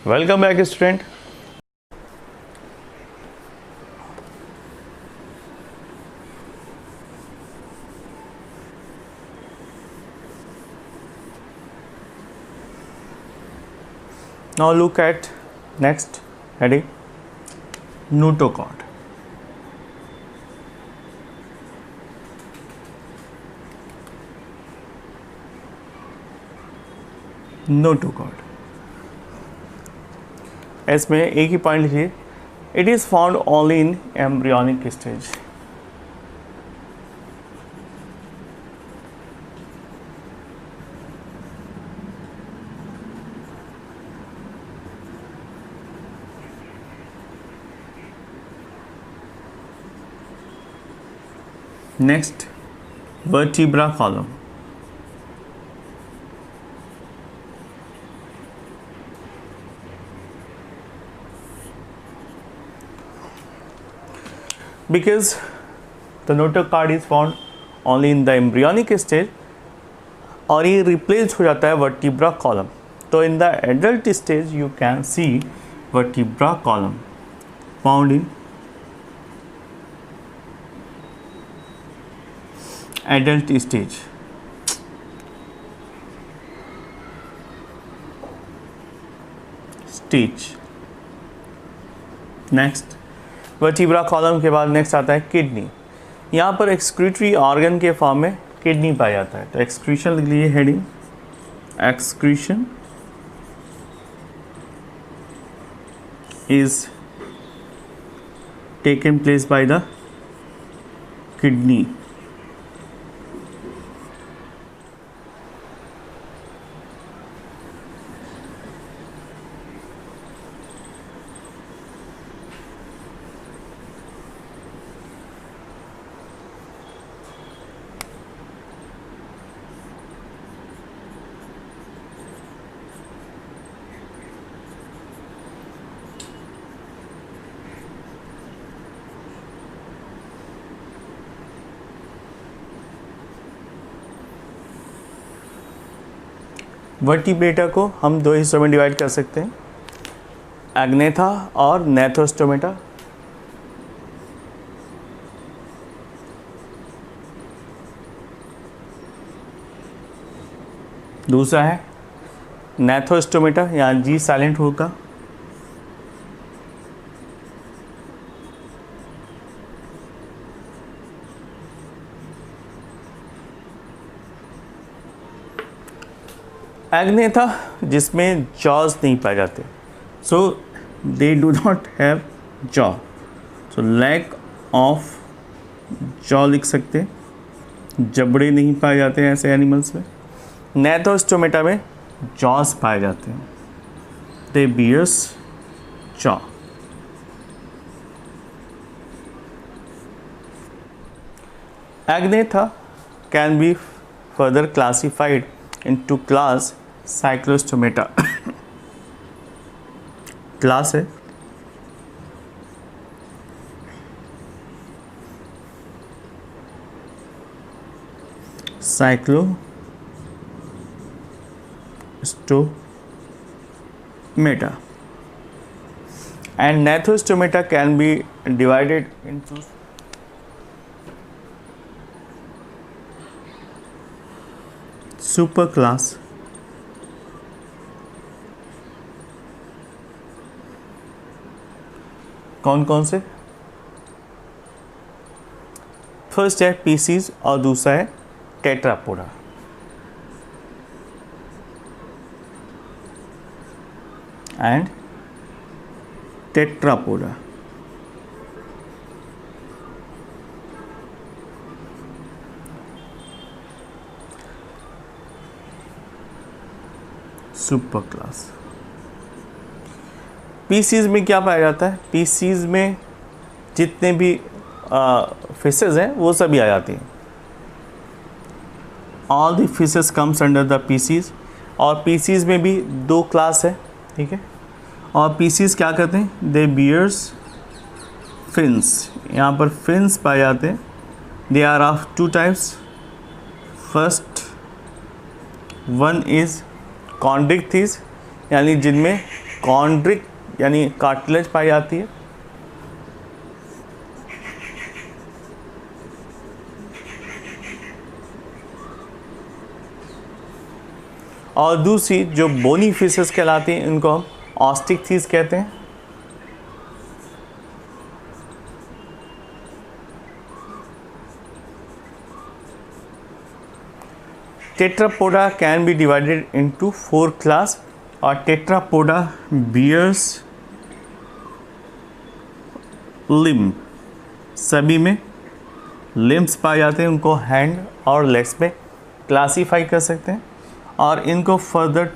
Welcome back student. Now look at next heading, notochord. Notochord, इसमें एक ही point लिखिए, it is found only in embryonic stage. Next, vertebra column. Because the notochord is found only in the embryonic stage और ये replace हो जाता है vertebra column. तो in the adult stage you can see vertebra column found in adult stage. Next, vertebra column के बाद next आता है किडनी। यहाँ पर एक्सक्रीटरी ऑर्गन के फॉर्म में किडनी पाया जाता है। तो एक्सक्रीशन लिख लीजिए heading, excretion is taken place by the kidney. Vertebrata को हम दो हिस्सों में डिवाइड कर सकते हैं, एग्नेथा और नेथोस्टोमेटा। दूसरा है नेथोस्टोमेटा, यहाँ जी साइलेंट होगा। एग्नेथा जिसमें जॉज नहीं पाए जाते, so they do not have jaw, so lack of jaw लिख सकते, जबड़े नहीं पाए जाते हैं ऐसे एनिमल्स में। नेथोस्टोमेटा में जॉज पाए जाते हैं, they bears jaw. Agnatha can be further classified into class cyclostomata। Class है cyclostomata and nephostomata can be divided into super class. कौन कौन से? फर्स्ट है पीसीज और दूसरा है tetrapoda. And tetrapoda. Super class. Pisces में क्या पाया जाता है? पीसीज में जितने भी फिशेज हैं वो सभी आ जाती हैं। All the fishes comes under the Pisces. और पीसीज में भी दो क्लास है, ठीक है। और पीसीज क्या करते हैं? They bears fins. यहाँ पर फिन्स पाए जाते हैं। They are of two types. First one is chondrichthyes, यानी जिनमें कॉन्ड्रिक यानी कार्टिलेज पाई जाती है। और दूसरी जो बोनी फिशेस कहलाती हैं इनको हम ऑस्टिकथीस कहते हैं। Tetrapoda can be divided into 4 class और टेट्रापोडा बियर्स लिम्ब, सभी में लिम्ब्स पाए जाते हैं, उनको हैंड और लेग्स में क्लासीफाई कर सकते हैं और इनको फर्दर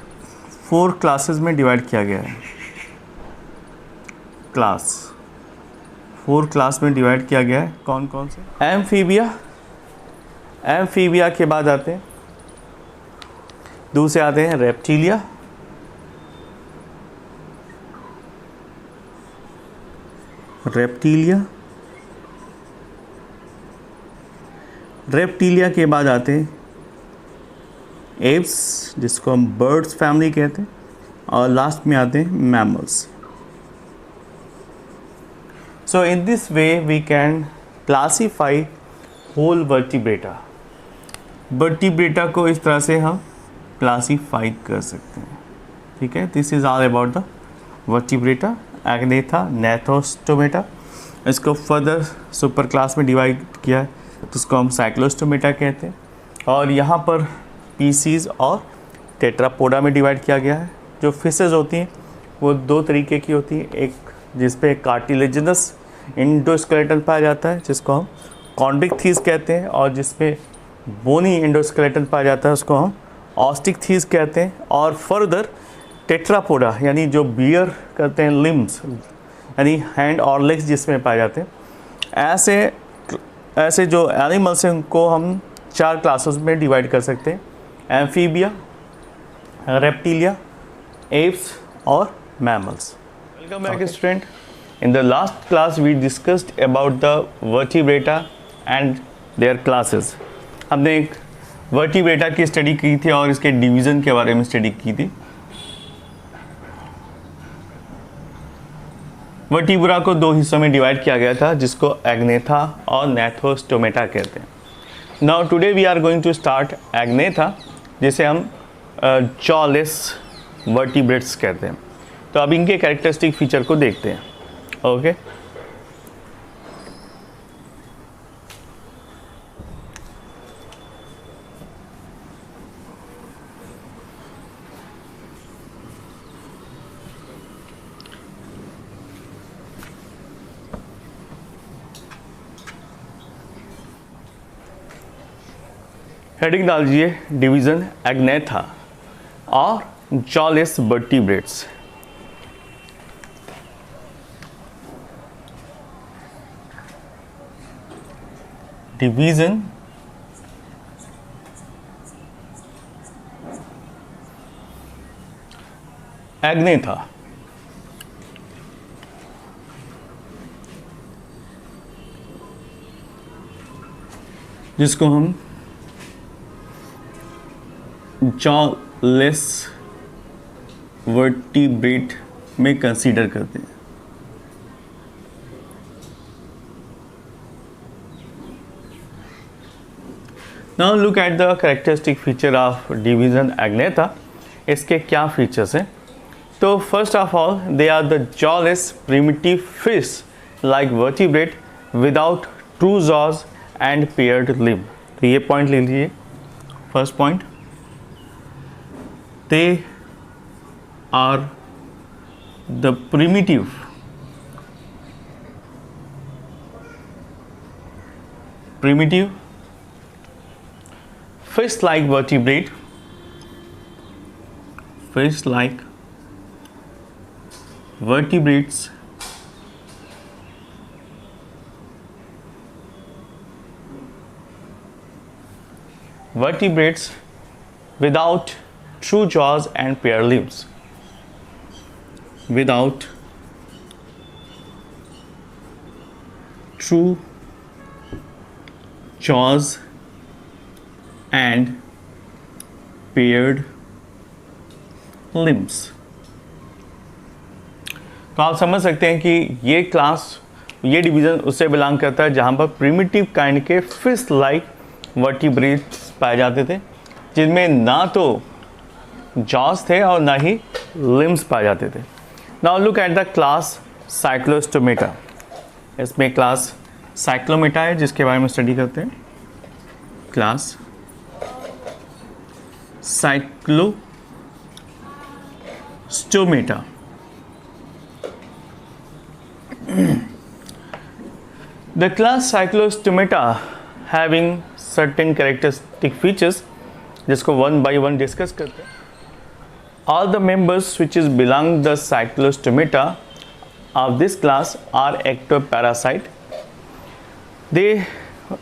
4 क्लासेस में डिवाइड किया गया है। क्लास 4 क्लास में डिवाइड किया गया है। कौन कौन से? एम्फीबिया, एम्फीबिया के बाद आते हैं दूसरे आते हैं रेप्टिलिया, रेप्टिलिया, रेप्टिलिया के बाद आते हैं एप्स जिसको हम बर्ड्स फैमिली कहते हैं और लास्ट में आते हैं mammals. So in this way we can classify whole vertebrata. Vertebrata को इस तरह से हम क्लासीफाई कर सकते हैं। ठीक है, this is all about the vertebrata, Agnatha, नैथोस्टोमेटा। इसको फर्दर सुपर क्लास में डिवाइड किया है जिसको हम साइक्लोस्टोमेटा कहते हैं और यहाँ पर पीसीज और टेट्रापोडा में डिवाइड किया गया है। जो फिशेज होती हैं वो 2 तरीके की होती हैं, एक जिस पे कार्टिलेजिनस इंडोस्केलेटन पाया जाता है जिसको हम कॉन्ड्रिकथीस कहते हैं और जिसमें बोनी इंडोस्केलेटन पाया जाता है उसको हम ऑस्टिकथीस कहते हैं। और फर्दर टेट्रापोडा यानी जो बियर करते हैं लिम्स यानी हैंड और लेग्स जिसमें पाए जाते हैं, ऐसे जो एनिमल्स हैं उनको हम 4 क्लासेस में डिवाइड कर सकते हैं, एम्फीबिया, रेप्टिलिया, एप्स और mammals. Welcome back student. In the last class we discussed about the vertebrata and their classes. हमने एक वर्टिब्रेटा की स्टडी की थी और इसके डिवीज़न के बारे में स्टडी की थी। वर्टिब्रा को 2 हिस्सों में डिवाइड किया गया था जिसको एग्नेथा और नैथोस्टोमेटा कहते हैं। Now today we are going to start agnatha जिसे हम जॉलेस वर्टिब्रेट्स कहते हैं। तो अब इनके कैरेक्टरिस्टिक फीचर को देखते हैं। ओके, हेडिंग डाल दीजिए डिवीज़न एग्नेथा और जॉलेस वर्टिब्रेट्स। डिवीज़न एग्नेथा जिसको हम जॉलेस वर्टिब्रेट में कंसीडर करते हैं। Now look at the characteristic feature of division agnatha. इसके क्या फीचर्स हैं? तो first of all they are the jawless primitive fish like vertebrate without true jaws and paired limb. तो ये पॉइंट ले लीजिए। First point, they are the primitive fish-like vertebrate vertebrates without true jaws and pair limbs. Without true jaws and paired limbs. तो आप समझ सकते हैं कि ये क्लास, ये डिवीज़न उससे बिलोंग करता है जहाँ पर प्रिमिटिव काइंड के फिश लाइक वर्टिब्रेट्स पाए जाते थे, जिनमें ना तो जॉस थे और ना ही लिम्स पाए जाते थे। Now look at the class Cyclostomata. इसमें क्लास साइक्लोमेटा है जिसके बारे में स्टडी करते हैं। Class Cyclostomata. The class Cyclostomata having certain characteristic features, जिसको वन बाई वन डिस्कस करते हैं। All the members which is belong the Cyclostomata of this class are ectoparasite. They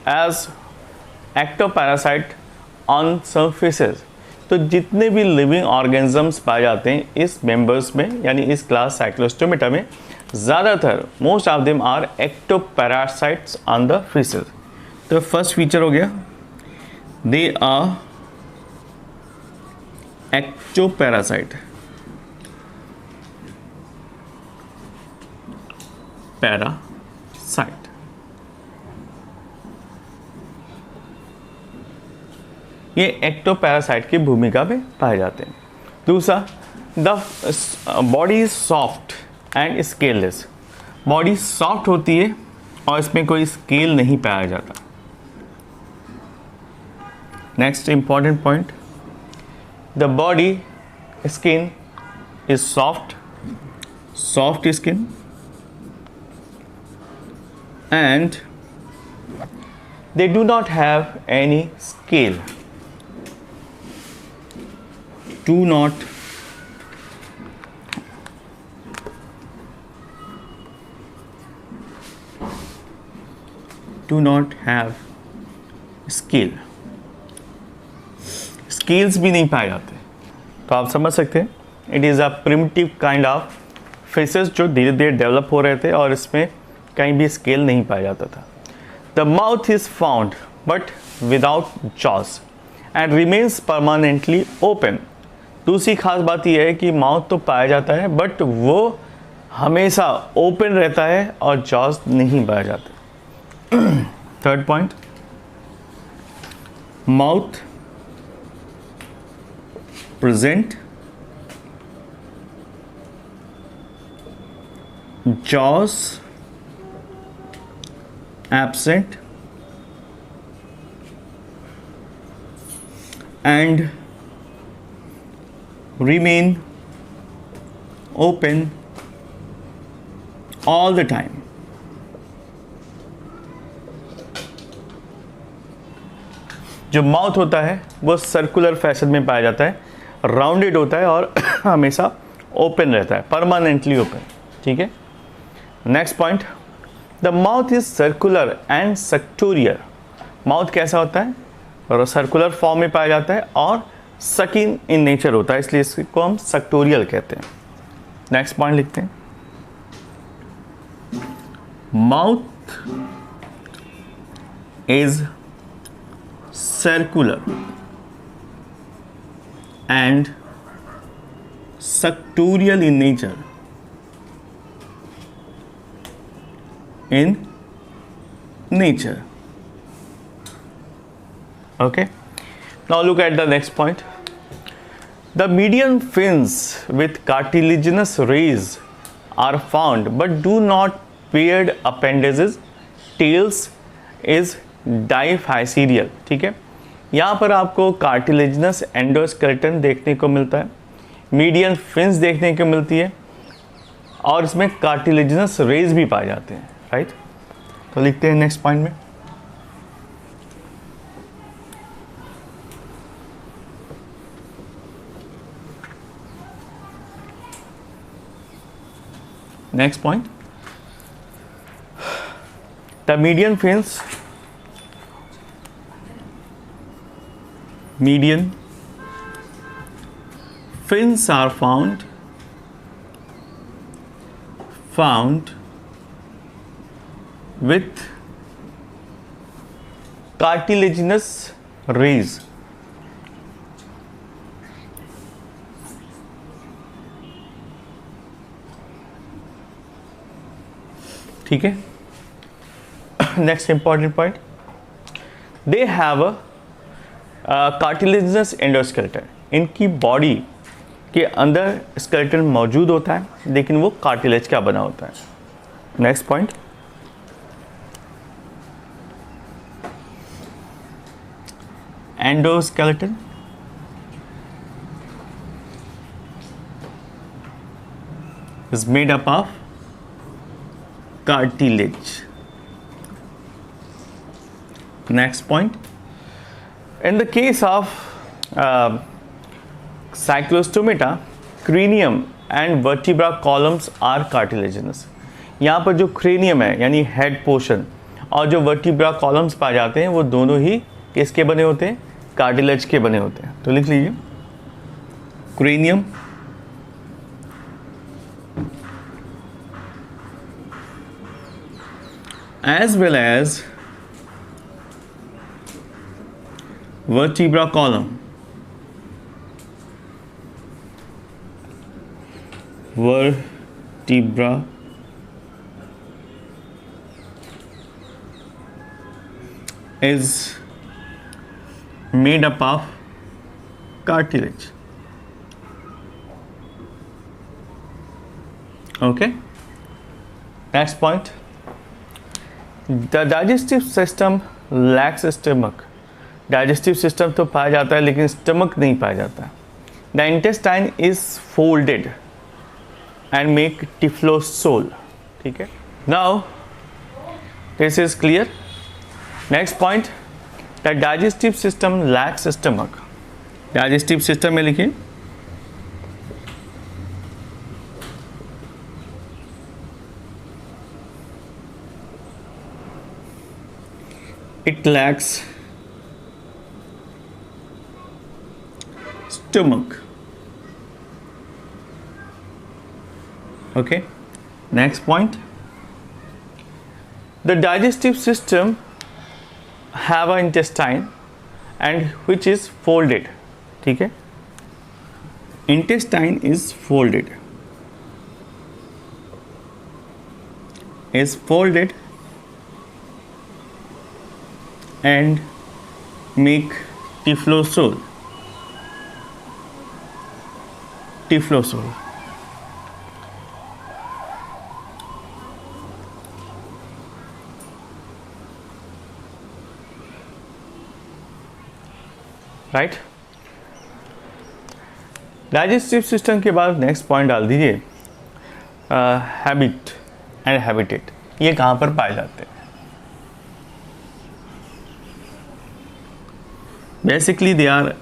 as ectoparasite on surfaces. तो जितने भी living organisms पाए जाते हैं इस मेंबर्स में, यानी इस क्लास साइक्लोस्टोमेटा में, ज़्यादातर most of them are ectoparasites on the fishes. तो फर्स्ट फीचर हो गया, दे आर एक्टोपैरासाइट। पैरासाइट, ये एक्टोपैरासाइट की भूमिका में पाए जाते हैं। दूसरा, the body is soft and scaleless. Body soft होती है और इसमें कोई स्केल नहीं पाया जाता। Next important point, the body skin is soft skin and they do not have any scale. Do not have scale. Scales भी नहीं पाए जाते। तो आप समझ सकते हैं it is a primitive kind of fishes जो धीरे धीरे डेवलप हो रहे थे और इसमें कहीं भी स्केल नहीं पाया जाता था। The mouth is found but without jaws and remains permanently open. दूसरी खास बात यह है कि माउथ तो पाया जाता है बट वो हमेशा ओपन रहता है और जॉज नहीं पाया जाता। Third point, mouth present, jaws absent, and remain open all the time. जो माउथ होता है वो सर्कुलर फैशन में पाया जाता है, राउंडेड होता है और हमेशा ओपन रहता है, परमानेंटली ओपन। ठीक है। Next point, the mouth is circular and sectoral. Mouth कैसा होता है? और सर्कुलर फॉर्म में पाया जाता है और सकिंग इन नेचर होता है, इसलिए इसको हम सेक्टोरियल कहते हैं। नेक्स्ट पॉइंट लिखते हैं, mouth is circular and sectoral in nature Okay, now look at the next point. The median fins with cartilaginous rays are found but do not paired appendages. Tails is diphyseal. ठीक है, यहाँ पर आपको cartilaginous endoskeleton देखने को मिलता है, median fins देखने को मिलती है और इसमें कार्टिलेजिनस रेज भी पाए जाते हैं। राइट, तो लिखते हैं नेक्स्ट पॉइंट में, next point, the median fins are found with cartilaginous rays. ठीक है. Next important point, they have a cartilaginous endoskeleton. इनकी बॉडी के अंदर स्केलेटन मौजूद होता है, लेकिन वो कार्टिलेज का बना होता है. Next point, endoskeleton is made up of cartilage. Next point, in the case of cyclostomata, cranium and vertebra columns are cartilaginous. यहाँ पर जो cranium है यानी head portion और जो vertebra columns पाए जाते हैं वो दोनों ही किसके बने होते हैं? cartilage के बने होते हैं. तो लिख लीजिए cranium as well as vertebra column. Vertebra is made up of cartilage. Okay. Next point. The digestive system lacks stomach. Digestive system तो पाया जाता है लेकिन स्टमक नहीं पाया जाता. The intestine is folded and make typhlosole. ठीक है. Now this is clear. Next point, the digestive system lakhs stomach. Digestive system में लिखिए it lacks stomach. Okay. Next point, the digestive system have an intestine and which is folded. ठीक है. Intestine is folded. Is folded and make tiflosol. Tiflosol. Right. Digestive system के बाद next point डाल दीजिए habit and habitat. ये कहाँ पर पाए जाते हैं? Basically they are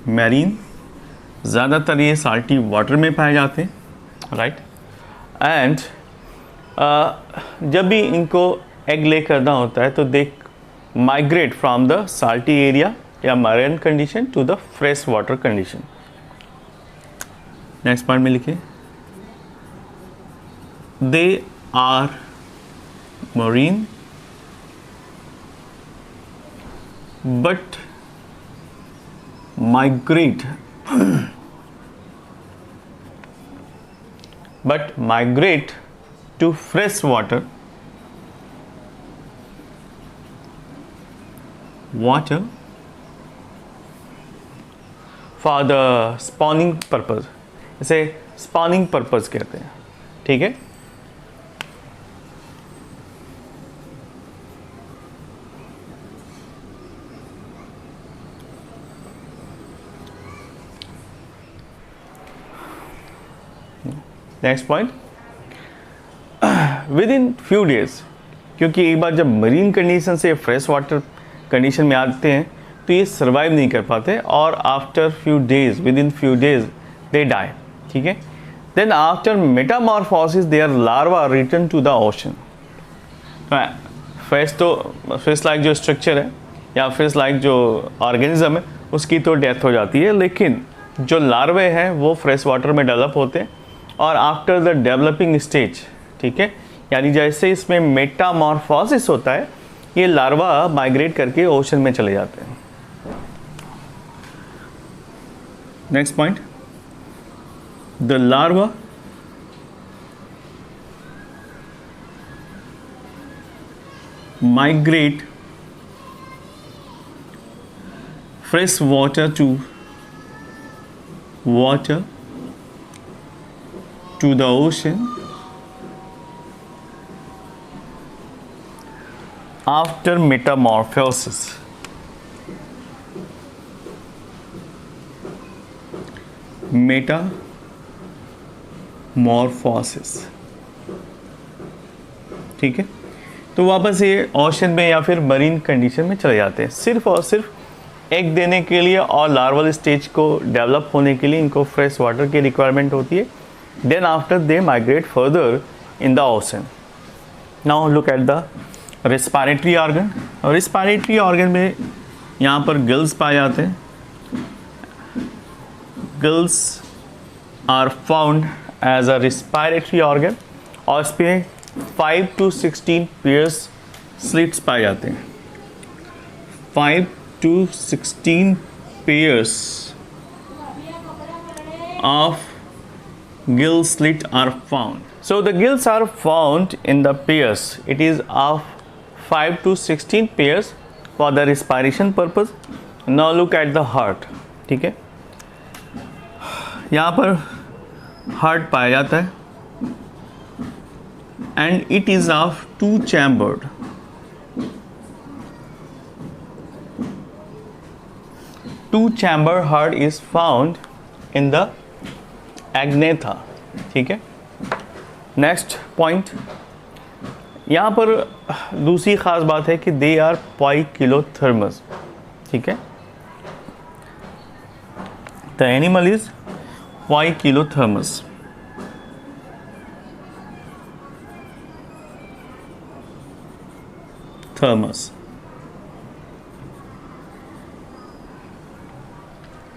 marine. ज़्यादातर ये साल्टी वाटर में पाए जाते हैं. राइट. एंड जब भी इनको एग ले करना होता है तो they migrate from the salty area या marine condition to the fresh water condition. Next point में लिखिए they are marine but migrate to fresh water for the spawning purpose. इसे spawning purpose कहते हैं. ठीक है. Next point, with in few days, क्योंकि एक बार जब मरीन कंडीशन से फ्रेश वाटर कंडीशन में आते हैं तो ये सर्वाइव नहीं कर पाते और after few days, within few days they die. ठीक है. Then after metamorphosis their larva return to the ocean. Fish like जो स्ट्रक्चर है या फिश लाइक जो ऑर्गेनिज्म है उसकी तो डेथ हो जाती है, लेकिन जो लार्वे हैं वो फ्रेश वाटर में डेवलप होते हैं और आफ्टर द डेवलपिंग स्टेज. ठीक है. यानी जैसे इसमें मेटामॉर्फोसिस होता है ये लार्वा माइग्रेट करके ओशन में चले जाते हैं. Next point, the larva migrate fresh water to the ocean after metamorphosis. ठीक है, तो वापस ये ओशन में या फिर मरीन कंडीशन में चले जाते हैं, सिर्फ और सिर्फ एग देने के लिए और लार्वल स्टेज को डेवलप होने के लिए इनको फ्रेश वाटर की रिक्वायरमेंट होती है. Then after they migrate further in the ocean. Now look at the respiratory organ. Respiratory organ में यहाँ पर गिल्स पाए जाते हैं. Gills are found as a respiratory organ और इस पर 5 to 16 पेयर्स स्लिट्स पाए जाते हैं. 5 to 16 pairs of gill slit are found. So the gills are found in the pairs. It is of 5 to 16 pairs for the respiration purpose. Now look at the heart. ठीक है, यहाँ पर heart पाया जाता है and it is of two chambered. Two chamber heart is found in the Agnatha. ठीक है, next point, यहाँ पर दूसरी ख़ास बात है कि दे आर पाइकिलोथर्मस. ठीक है, the animal is poikilothermous.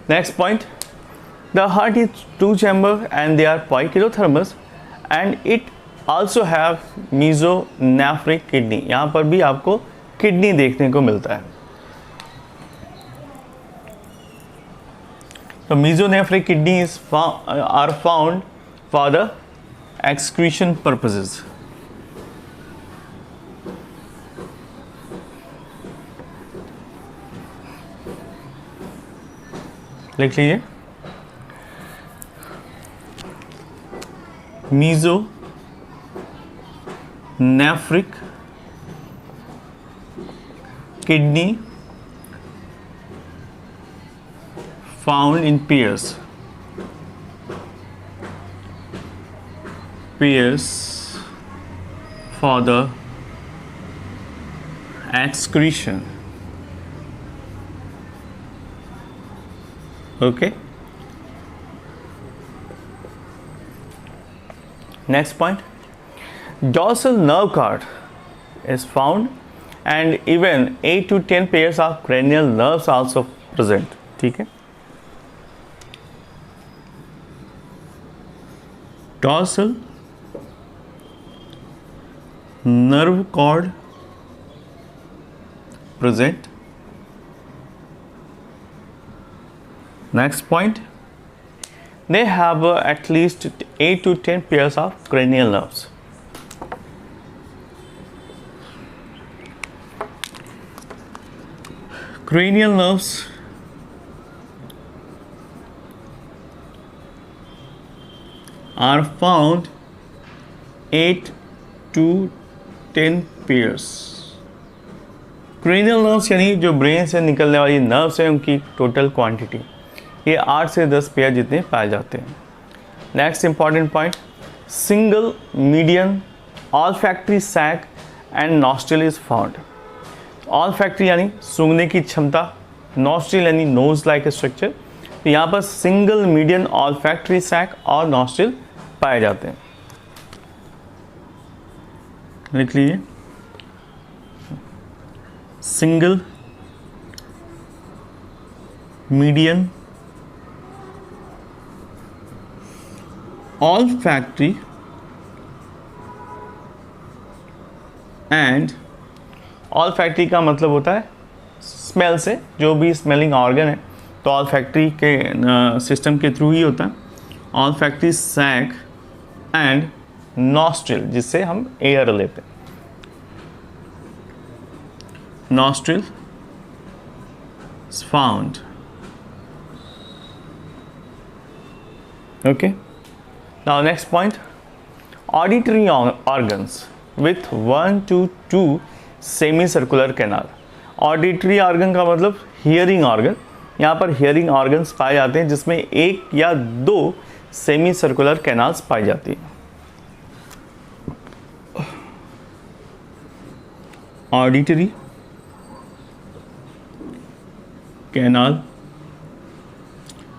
Next point, the heart is two chamber and they are poikilothermous and it also have mesonephric kidney. यहाँ पर भी आपको किडनी देखने को मिलता है. तो mesonephric kidney are found for the excretion purposes. लिख लीजिए, mesonephric kidney found in pairs for the excretion. Okay, next point, dorsal nerve cord is found and even 8 to 10 pairs of cranial nerves also present. ठीक है, dorsal nerve cord present. Next point, they have at least 8 to 10 pairs of cranial nerves. Cranial nerves are found 8 to 10 pairs. Cranial nerves यानी जो brain से निकलने वाली nerves हैं उनकी total quantity ये 8 से 10 पेयर जितने पाए जाते हैं. Next important point, single median olfactory sac and nostril is found. Olfactory यानी सूंघने की क्षमता, नॉस्ट्रिल यानी नोज लाइक स्ट्रक्चर. तो यहाँ पर सिंगल मीडियन ऑल्फैक्टरी सैक और नॉस्ट्रिल पाए जाते हैं. लिख लीजिए, single median olfactory and olfactory का मतलब होता है स्मेल से, जो भी स्मेलिंग ऑर्गन है तो olfactory के सिस्टम के थ्रू ही होता है. olfactory sac एंड nostril जिससे हम एयर लेते हैं. nostril is found. Okay. Now next point, auditory organs with 1 to 2 semicircular canal. Auditory organ का मतलब हियरिंग ऑर्गन, यहाँ पर हियरिंग ऑर्गन्स पाए जाते हैं जिसमें 1 या 2 सेमी सर्कुलर कैनाल्स पाई जाती हैं. Auditory canal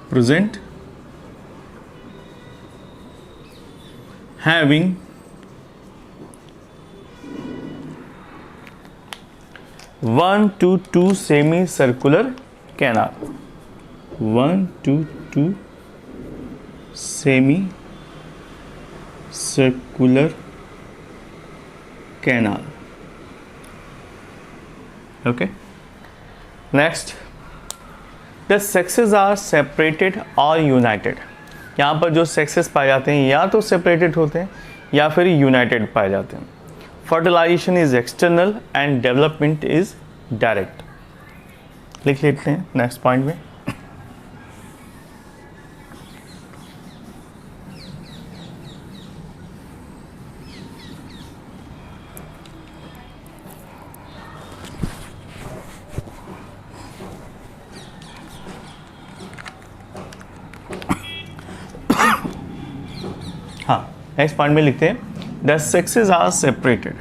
present having 1 to 2 semicircular canal. 1 to 2 semicircular canal. Okay. Next, the sexes are separated or united. यहाँ पर जो सेक्सेस पाए जाते हैं या तो सेपरेटेड होते हैं या फिर यूनाइटेड पाए जाते हैं. Fertilization is external and development is direct. लिख लेते हैं नेक्स्ट पॉइंट में. हाँ, नेक्स्ट पॉइंट में लिखते हैं the sexes are separated.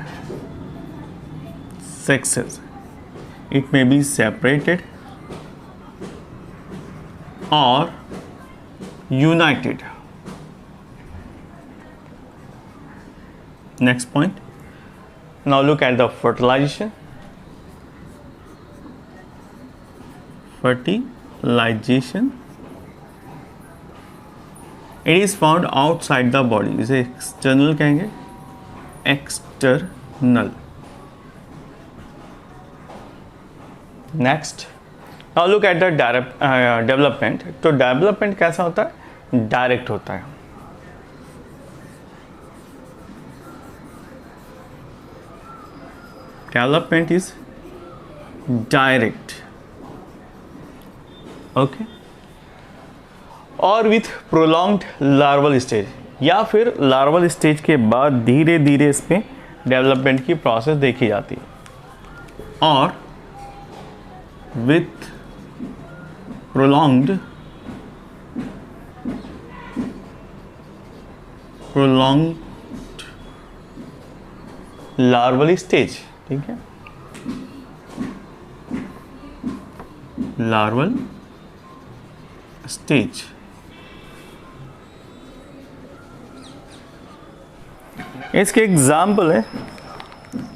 Sexes, it may be separated और united. Next point, now look at the fertilization. Fertilization, it is found outside the body. इसे एक्सटर्नल कहेंगे, external. Next, now look at the development. तो development कैसा होता है? Direct होता है. Development is direct. Okay. और विथ प्रोलॉन्ग्ड लार्वल स्टेज, या फिर लार्वल स्टेज के बाद धीरे धीरे इसमें डेवलपमेंट की प्रोसेस देखी जाती है. और विथ प्रोलॉन्ग्ड लार्वल स्टेज. ठीक है, लार्वल स्टेज. इसके एग्जाम्पल है.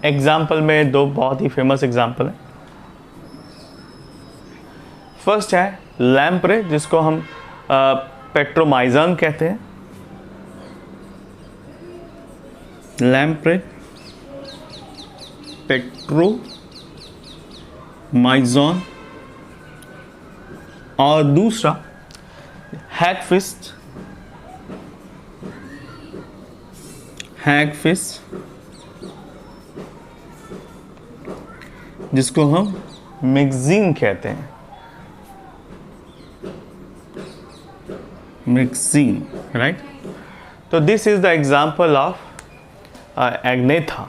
एग्जाम्पल में 2 बहुत ही फेमस एग्जाम्पल है. फर्स्ट है लैम्प्रे, जिसको हम पेट्रोमाइजन कहते हैं. Lamprey, petromyzon. और दूसरा हैगफिस्ट. हैगफिश, जिसको हम मैगजीन कहते हैं. Myxine, right. तो this is the example of Agnatha.